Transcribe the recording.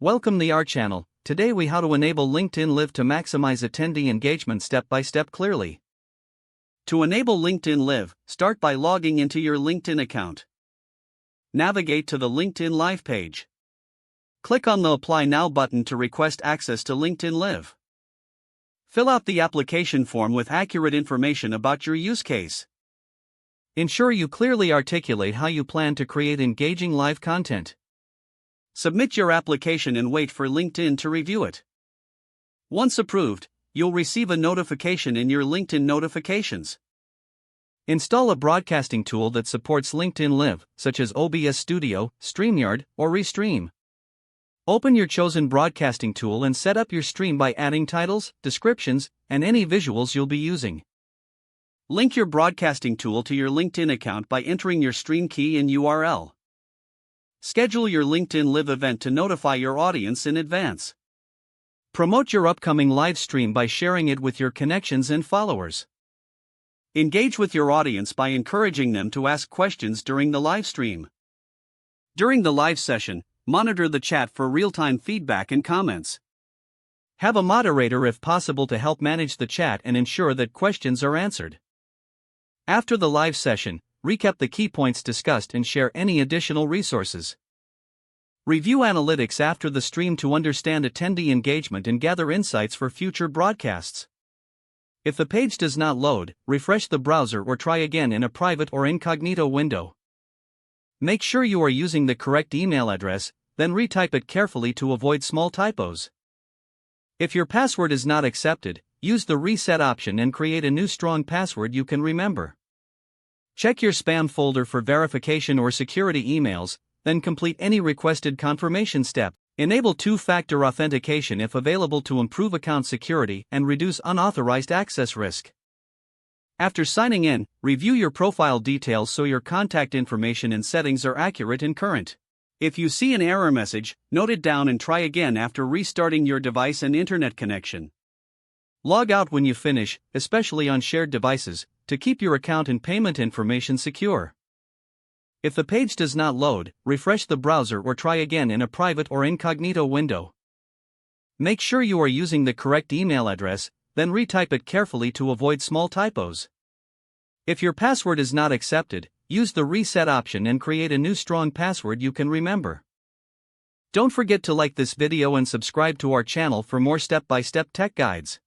Welcome to our channel. Today we how to enable LinkedIn Live to maximize attendee engagement step by step clearly. To enable LinkedIn Live, start by logging into your LinkedIn account. Navigate to the LinkedIn Live page. Click on the Apply Now button to request access to LinkedIn Live. Fill out the application form with accurate information about your use case. Ensure you clearly articulate how you plan to create engaging live content. Submit your application and wait for LinkedIn to review it. Once approved, you'll receive a notification in your LinkedIn notifications. Install a broadcasting tool that supports LinkedIn Live, such as OBS Studio, StreamYard, or Restream. Open your chosen broadcasting tool and set up your stream by adding titles, descriptions, and any visuals you'll be using. Link your broadcasting tool to your LinkedIn account by entering your stream key and URL. Schedule your LinkedIn Live event to notify your audience in advance. Promote your upcoming live stream by sharing it with your connections and followers. Engage with your audience by encouraging them to ask questions during the live stream. During the live session, monitor the chat for real-time feedback and comments. Have a moderator if possible to help manage the chat and ensure that questions are answered. After the live session, recap the key points discussed and share any additional resources. Review analytics after the stream to understand attendee engagement and gather insights for future broadcasts. If the page does not load, refresh the browser or try again in a private or incognito window. Make sure you are using the correct email address, then retype it carefully to avoid small typos. If your password is not accepted, use the reset option and create a new strong password you can remember. Check your spam folder for verification or security emails, then complete any requested confirmation step. Enable two-factor authentication if available to improve account security and reduce unauthorized access risk. After signing in, review your profile details so your contact information and settings are accurate and current. If you see an error message, note it down and try again after restarting your device and internet connection. Log out when you finish, especially on shared devices, to keep your account and payment information secure. If the page does not load, refresh the browser or try again in a private or incognito window. Make sure you are using the correct email address, then retype it carefully to avoid small typos. If your password is not accepted, use the reset option and create a new strong password you can remember. Don't forget to like this video and subscribe to our channel for more step-by-step tech guides.